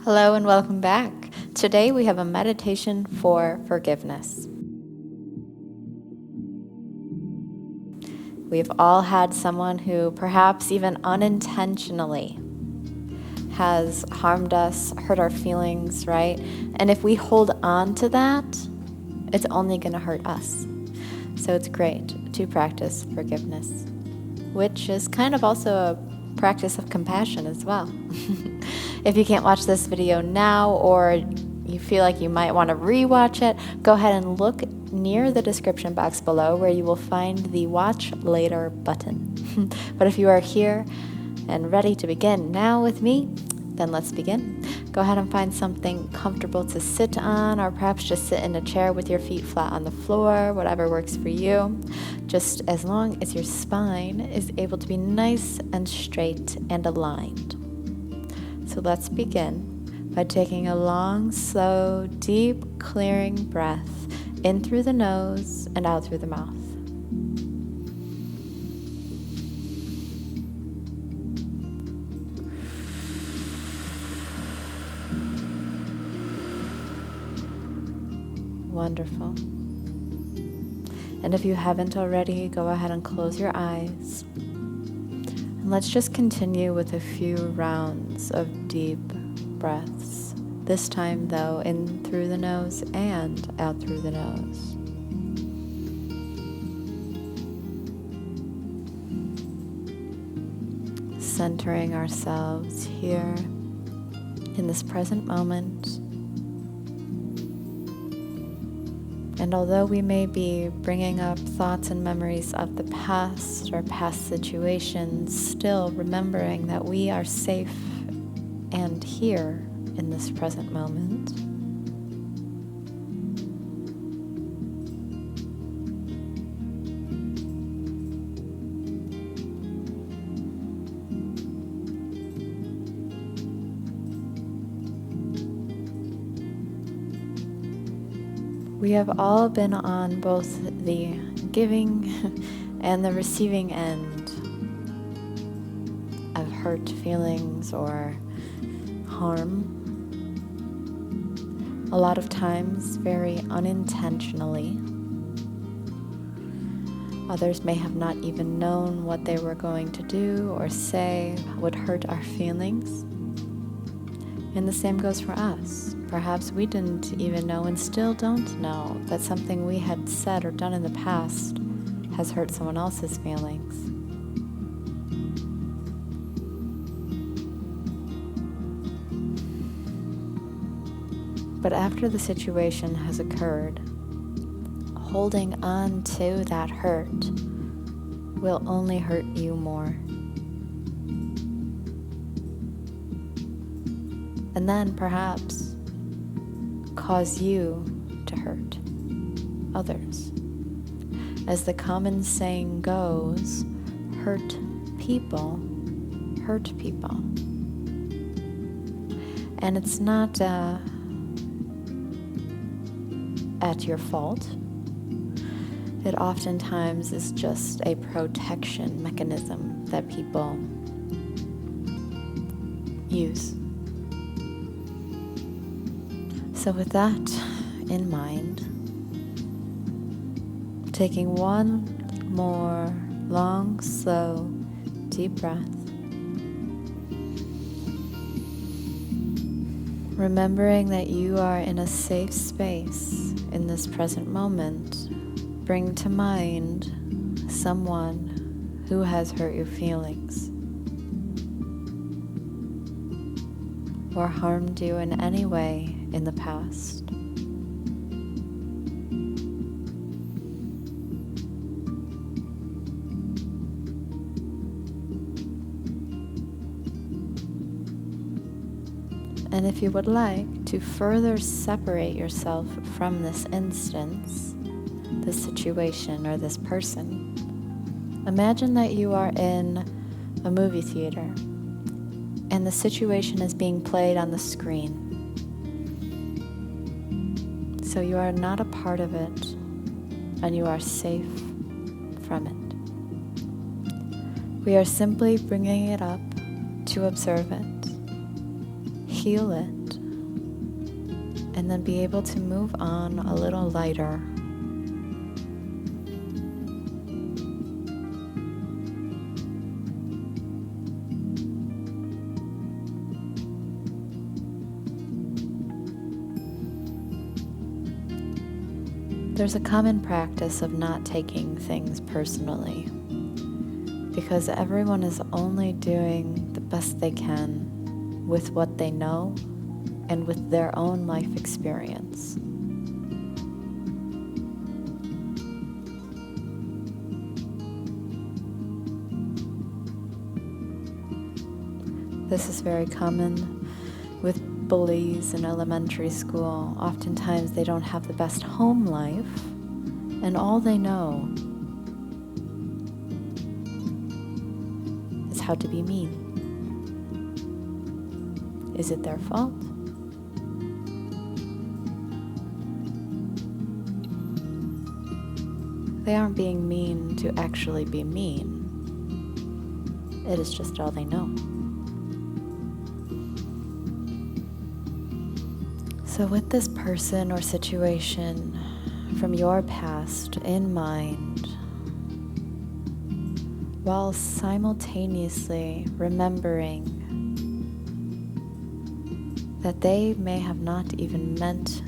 Hello and welcome back. Today we have a meditation for forgiveness. We've all had someone who perhaps even unintentionally has harmed us, hurt our feelings, right? And if we hold on to that, it's only going to hurt us. So it's great to practice forgiveness, which is kind of also a practice of compassion as well. If you can't watch this video now, or you feel like you might want to rewatch it, go ahead and look near the description box below where you will find the watch later button. But if you are here and ready to begin now with me, then let's begin. Go ahead and find something comfortable to sit on, or perhaps just sit in a chair with your feet flat on the floor, whatever works for you. Just as long as your spine is able to be nice and straight and aligned. So let's begin by taking a long, slow, deep, clearing breath in through the nose and out through the mouth. Wonderful. And if you haven't already, go ahead and close your eyes. And let's just continue with a few rounds of deep breaths. This time, though, in through the nose and out through the nose. Centering ourselves here in this present moment. And although we may be bringing up thoughts and memories of the past or past situations, still remembering that we are safe and here in this present moment. We have all been on both the giving and the receiving end of hurt feelings or harm. A lot of times very unintentionally. Others may have not even known what they were going to do or say would hurt our feelings. And the same goes for us. Perhaps we didn't even know and still don't know that something we had said or done in the past has hurt someone else's feelings. But after the situation has occurred, holding on to that hurt will only hurt you more. And then perhaps cause you to hurt others. As the common saying goes, hurt people hurt people. And it's not at your fault. It oftentimes is just a protection mechanism that people use. So with that in mind, taking one more long, slow, deep breath, remembering that you are in a safe space in this present moment, bring to mind someone who has hurt your feelings or harmed you in any way in the past. And if you would like to further separate yourself from this instance, this situation, or this person, imagine that you are in a movie theater and the situation is being played on the screen. So you are not a part of it, and you are safe from it. We are simply bringing it up to observe it, heal it, and then be able to move on a little lighter. There's a common practice of not taking things personally, because everyone is only doing the best they can with what they know and with their own life experience. This is very common with bullies in elementary school. Oftentimes they don't have the best home life, and all they know is how to be mean. Is it their fault? They aren't being mean to actually be mean. It is just all they know. So with this person or situation from your past in mind, while simultaneously remembering that they may have not even meant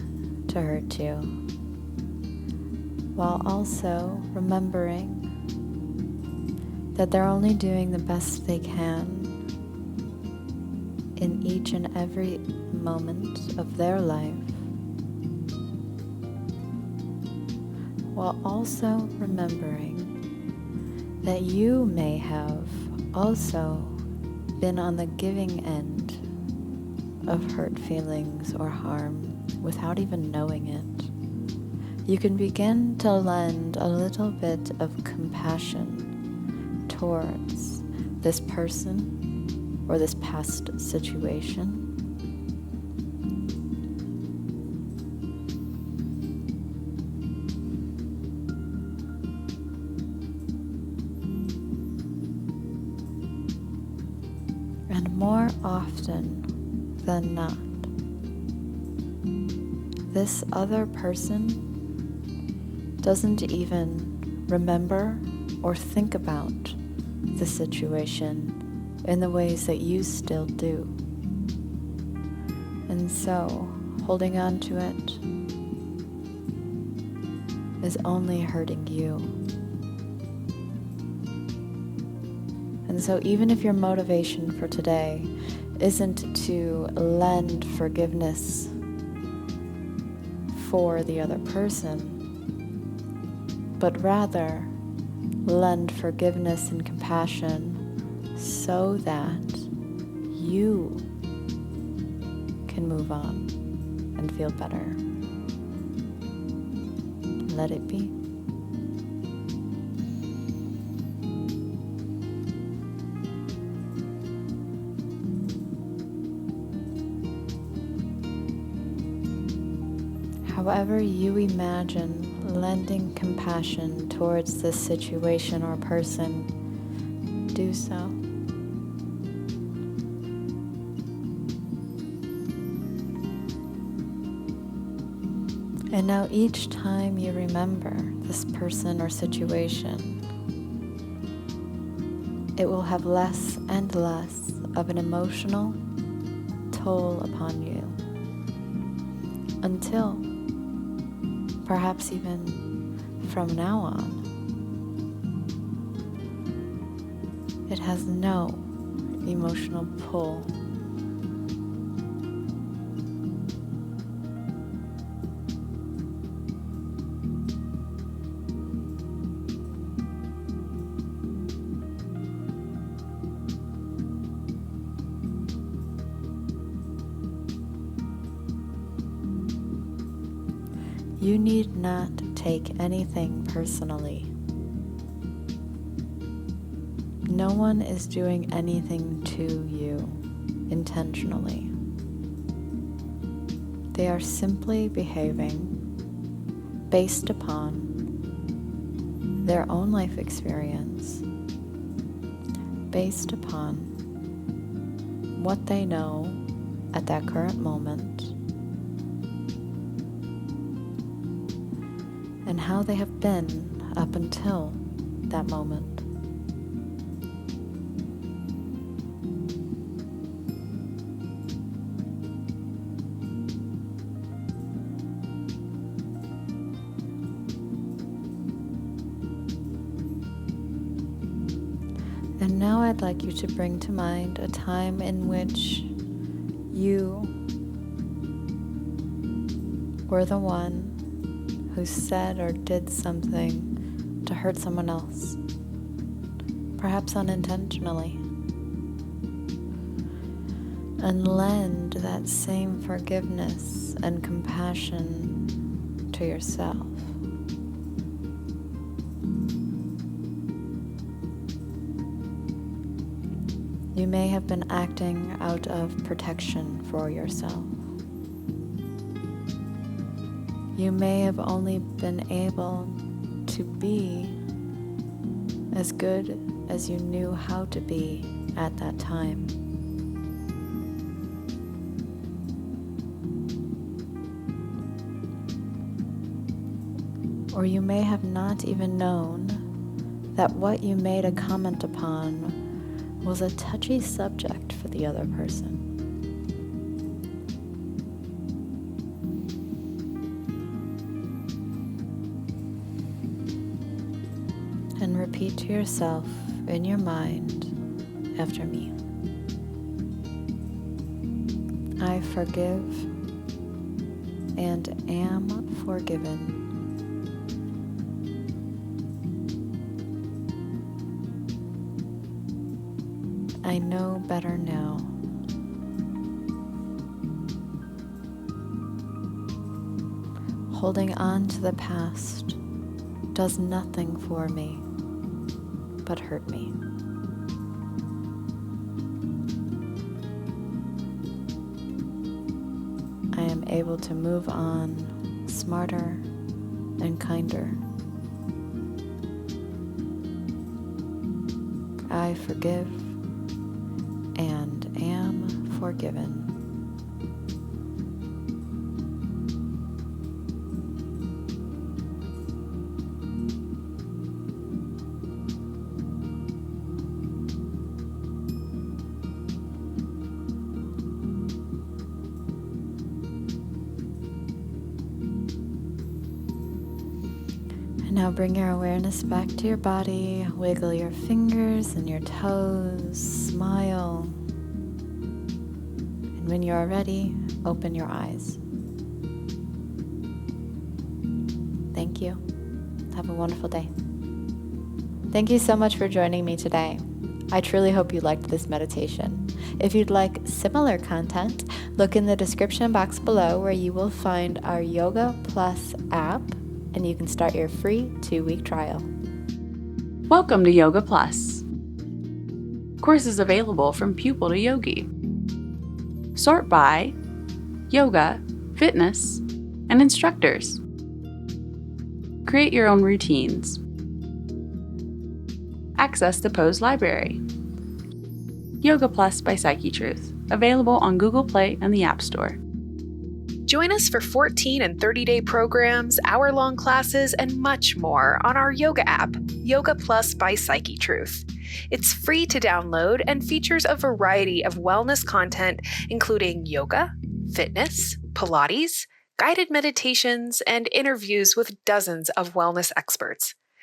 to hurt you, while also remembering that they're only doing the best they can in each and every moment of their life, while also remembering that you may have also been on the giving end of hurt feelings or harm without even knowing it, you can begin to lend a little bit of compassion towards this person or this past situation. And more often than not, this other person doesn't even remember or think about the situation in the ways that you still do. And so, holding on to it is only hurting you. And so even if your motivation for today isn't to lend forgiveness for the other person, but rather lend forgiveness and compassion so that you can move on and feel better. Let it be. However you imagine lending compassion towards this situation or person, do so. And now each time you remember this person or situation, it will have less and less of an emotional toll upon you, until perhaps even from now on, it has no emotional pull. You need not take anything personally. No one is doing anything to you intentionally. They are simply behaving based upon their own life experience, based upon what they know at that current moment, and how they have been up until that moment. And now I'd like you to bring to mind a time in which you were the one who said or did something to hurt someone else, perhaps unintentionally, and lend that same forgiveness and compassion to yourself. You may have been acting out of protection for yourself. You may have only been able to be as good as you knew how to be at that time. Or you may have not even known that what you made a comment upon was a touchy subject for the other person. And repeat to yourself in your mind after me. I forgive and am forgiven. I know better now. Holding on to the past does nothing for me but hurt me. I am able to move on smarter and kinder. I forgive and am forgiven. And now bring your awareness back to your body. Wiggle your fingers and your toes. Smile. And when you are ready, open your eyes. Thank you. Have a wonderful day. Thank you so much for joining me today. I truly hope you liked this meditation. If you'd like similar content, look in the description box below where you will find our Yoga Plus app, and you can start your free 2-week trial. Welcome to Yoga Plus. Courses available from pupil to yogi. Sort by yoga, fitness, and instructors. Create your own routines. Access the Pose Library. Yoga Plus by Psyche Truth, available on Google Play and the App Store. Join us for 14 and 30-day programs, hour-long classes, and much more on our yoga app, Yoga Plus by Psyche Truth. It's free to download and features a variety of wellness content, including yoga, fitness, Pilates, guided meditations, and interviews with dozens of wellness experts.